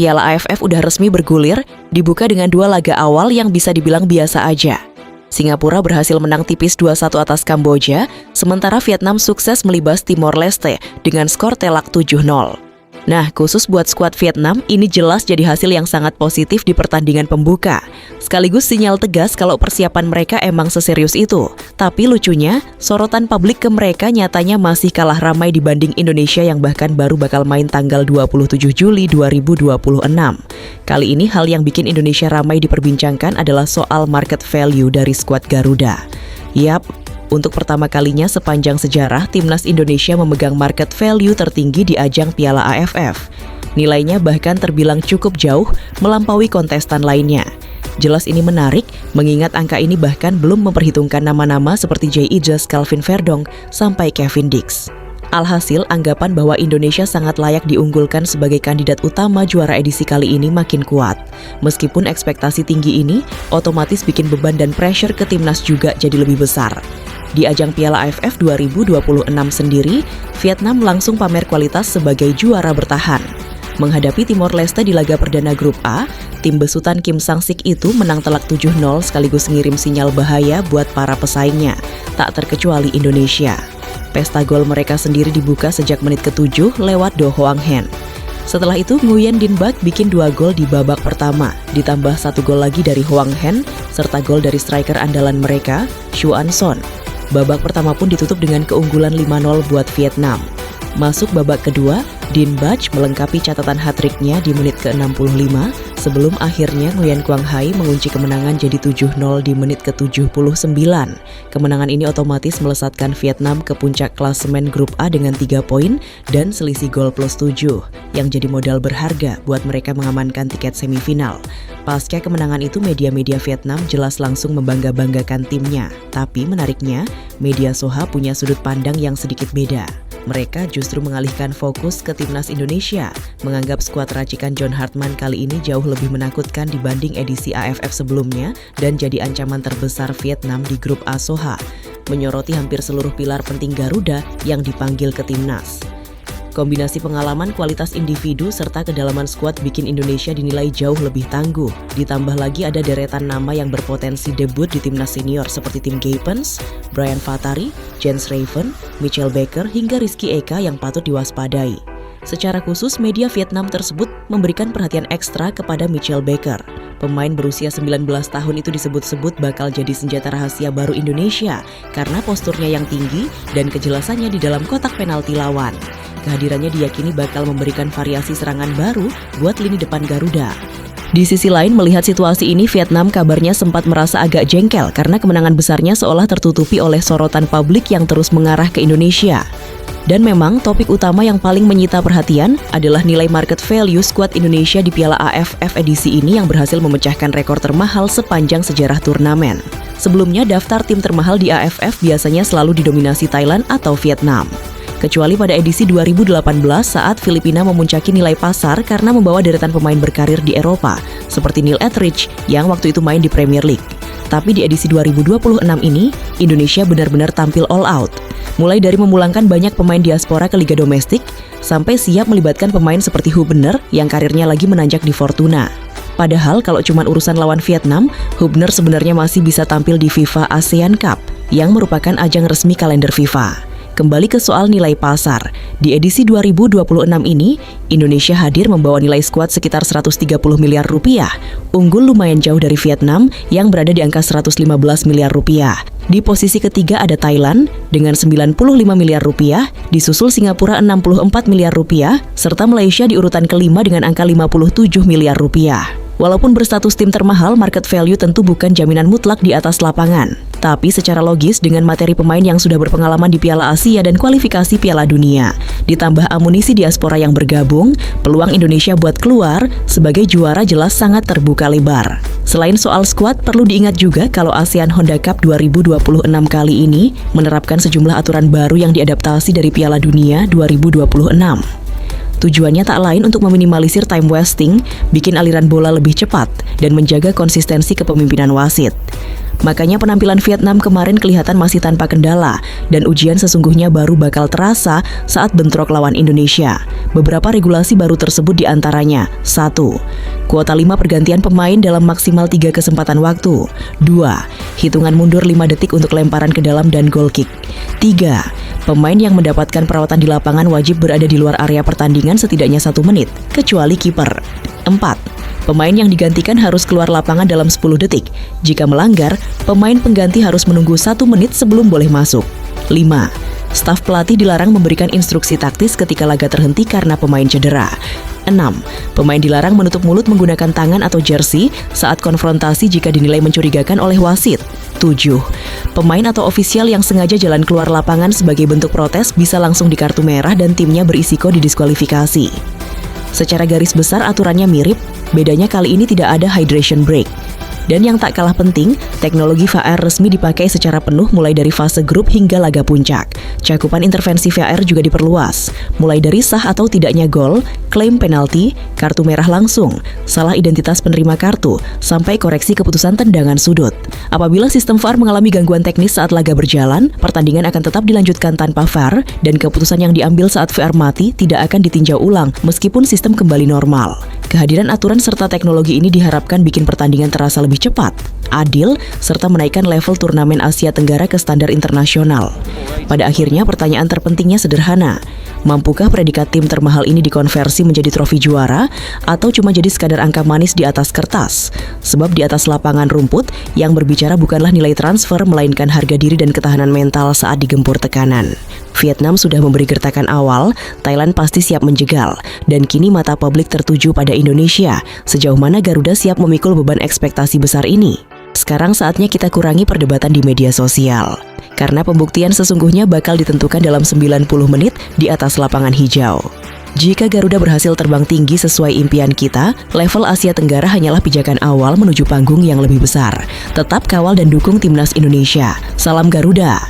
Piala AFF udah resmi bergulir, dibuka dengan 2 laga awal yang bisa dibilang biasa aja. Singapura berhasil menang tipis 2-1 atas Kamboja, sementara Vietnam sukses melibas Timor Leste dengan skor telak 7-0. Nah, khusus buat skuad Vietnam, ini jelas jadi hasil yang sangat positif di pertandingan pembuka. Sekaligus sinyal tegas kalau persiapan mereka emang seserius itu. Tapi lucunya, sorotan publik ke mereka nyatanya masih kalah ramai dibanding Indonesia yang bahkan baru bakal main tanggal 27 Juli 2026. Kali ini hal yang bikin Indonesia ramai diperbincangkan adalah soal market value dari skuad Garuda. Yap, untuk pertama kalinya sepanjang sejarah, Timnas Indonesia memegang market value tertinggi di ajang Piala AFF. Nilainya bahkan terbilang cukup jauh melampaui kontestan lainnya. Jelas ini menarik, mengingat angka ini bahkan belum memperhitungkan nama-nama seperti Jay Ijaz, Calvin Verdong, sampai Kevin Dix. Alhasil, anggapan bahwa Indonesia sangat layak diunggulkan sebagai kandidat utama juara edisi kali ini makin kuat. Meskipun ekspektasi tinggi ini otomatis bikin beban dan pressure ke Timnas juga jadi lebih besar. Di ajang Piala AFF 2026 sendiri, Vietnam langsung pamer kualitas sebagai juara bertahan. Menghadapi Timor Leste di laga perdana grup A, tim besutan Kim Sang-sik itu menang telak 7-0 sekaligus ngirim sinyal bahaya buat para pesaingnya, tak terkecuali Indonesia. Pesta gol mereka sendiri dibuka sejak menit ke-7 lewat Do Hoang Hen. Setelah itu, Nguyen Din Bak bikin 2 gol di babak pertama, ditambah 1 gol lagi dari Hoang Hen, serta gol dari striker andalan mereka, Xuan Son. Babak pertama pun ditutup dengan keunggulan 5-0 buat Vietnam. Masuk babak kedua, Din Bach melengkapi catatan hat-tricknya di menit ke-65 sebelum akhirnya Nguyen Quang Hai mengunci kemenangan jadi 7-0 di menit ke-79. Kemenangan ini otomatis melesatkan Vietnam ke puncak klasemen grup A dengan 3 poin dan selisih gol plus 7 yang jadi modal berharga buat mereka mengamankan tiket semifinal. Pasca kemenangan itu, media-media Vietnam jelas langsung membangga-banggakan timnya. Tapi menariknya, media Soha punya sudut pandang yang sedikit beda. Mereka justru mengalihkan fokus ke Timnas Indonesia, menganggap skuad racikan John Hartman kali ini jauh lebih menakutkan dibanding edisi AFF sebelumnya dan jadi ancaman terbesar Vietnam di grup A Soha, menyoroti hampir seluruh pilar penting Garuda yang dipanggil ke Timnas. Kombinasi pengalaman, kualitas individu, serta kedalaman skuad bikin Indonesia dinilai jauh lebih tangguh. Ditambah lagi ada deretan nama yang berpotensi debut di timnas senior seperti Tim Gapens, Brian Fatari, Jens Raven, Michel Baker, hingga Rizky Eka yang patut diwaspadai. Secara khusus, media Vietnam tersebut memberikan perhatian ekstra kepada Michel Baker. Pemain berusia 19 tahun itu disebut-sebut bakal jadi senjata rahasia baru Indonesia karena posturnya yang tinggi dan kejelasannya di dalam kotak penalti lawan. Kehadirannya diyakini bakal memberikan variasi serangan baru buat lini depan Garuda. Di sisi lain, melihat situasi ini, Vietnam kabarnya sempat merasa agak jengkel karena kemenangan besarnya seolah tertutupi oleh sorotan publik yang terus mengarah ke Indonesia. Dan memang topik utama yang paling menyita perhatian adalah nilai market value skuad Indonesia di Piala AFF edisi ini yang berhasil memecahkan rekor termahal sepanjang sejarah turnamen. Sebelumnya, daftar tim termahal di AFF biasanya selalu didominasi Thailand atau Vietnam. Kecuali pada edisi 2018 saat Filipina memuncaki nilai pasar karena membawa deretan pemain berkarir di Eropa, seperti Neil Etheridge yang waktu itu main di Premier League. Tapi di edisi 2026 ini, Indonesia benar-benar tampil all out. Mulai dari memulangkan banyak pemain diaspora ke liga domestik, sampai siap melibatkan pemain seperti Hubner yang karirnya lagi menanjak di Fortuna. Padahal kalau cuma urusan lawan Vietnam, Hubner sebenarnya masih bisa tampil di FIFA ASEAN Cup, yang merupakan ajang resmi kalender FIFA. Kembali ke soal nilai pasar, di edisi 2026 ini, Indonesia hadir membawa nilai skuad sekitar 130 miliar rupiah, unggul lumayan jauh dari Vietnam yang berada di angka 115 miliar rupiah. Di posisi ketiga ada Thailand dengan 95 miliar rupiah, disusul Singapura 64 miliar rupiah, serta Malaysia di urutan kelima dengan angka 57 miliar rupiah. Walaupun berstatus tim termahal, market value tentu bukan jaminan mutlak di atas lapangan. Tapi secara logis dengan materi pemain yang sudah berpengalaman di Piala Asia dan kualifikasi Piala Dunia, ditambah amunisi diaspora yang bergabung, peluang Indonesia buat keluar sebagai juara jelas sangat terbuka lebar. Selain soal skuad, perlu diingat juga kalau ASEAN Honda Cup 2026 kali ini menerapkan sejumlah aturan baru yang diadaptasi dari Piala Dunia 2026. Tujuannya tak lain untuk meminimalisir time wasting, bikin aliran bola lebih cepat, dan menjaga konsistensi kepemimpinan wasit. Makanya penampilan Vietnam kemarin kelihatan masih tanpa kendala dan ujian sesungguhnya baru bakal terasa saat bentrok lawan Indonesia. Beberapa regulasi baru tersebut diantaranya: 1. Kuota 5 pergantian pemain dalam maksimal 3 kesempatan waktu. 2. Hitungan mundur 5 detik untuk lemparan ke dalam dan goal kick. 3. Pemain yang mendapatkan perawatan di lapangan wajib berada di luar area pertandingan setidaknya 1 menit, kecuali kiper. 4. Pemain yang digantikan harus keluar lapangan dalam 10 detik. Jika melanggar, pemain pengganti harus menunggu 1 menit sebelum boleh masuk. 5. Staf pelatih dilarang memberikan instruksi taktis ketika laga terhenti karena pemain cedera. 6. Pemain dilarang menutup mulut menggunakan tangan atau jersey saat konfrontasi jika dinilai mencurigakan oleh wasit. 7. Pemain atau ofisial yang sengaja jalan keluar lapangan sebagai bentuk protes bisa langsung di kartu merah dan timnya berisiko didiskualifikasi. Secara garis besar aturannya mirip, bedanya kali ini tidak ada hydration break. Dan yang tak kalah penting, teknologi VAR resmi dipakai secara penuh mulai dari fase grup hingga laga puncak. Cakupan intervensi VAR juga diperluas, mulai dari sah atau tidaknya gol, klaim penalti, kartu merah langsung, salah identitas penerima kartu, sampai koreksi keputusan tendangan sudut. Apabila sistem VAR mengalami gangguan teknis saat laga berjalan, pertandingan akan tetap dilanjutkan tanpa VAR dan keputusan yang diambil saat VAR mati tidak akan ditinjau ulang meskipun sistem kembali normal. Kehadiran aturan serta teknologi ini diharapkan bikin pertandingan terasa lebih cepat, adil, serta menaikkan level turnamen Asia Tenggara ke standar internasional. Pada akhirnya pertanyaan terpentingnya sederhana, mampukah predikat tim termahal ini dikonversi menjadi trofi juara atau cuma jadi sekadar angka manis di atas kertas? Sebab di atas lapangan rumput yang berbicara bukanlah nilai transfer melainkan harga diri dan ketahanan mental saat digempur tekanan. Vietnam sudah memberi gertakan awal, Thailand pasti siap menjegal, dan kini mata publik tertuju pada Indonesia. Sejauh mana Garuda siap memikul beban ekspektasi besar ini? Sekarang saatnya kita kurangi perdebatan di media sosial. Karena pembuktian sesungguhnya bakal ditentukan dalam 90 menit di atas lapangan hijau. Jika Garuda berhasil terbang tinggi sesuai impian kita, level Asia Tenggara hanyalah pijakan awal menuju panggung yang lebih besar. Tetap kawal dan dukung Timnas Indonesia. Salam Garuda!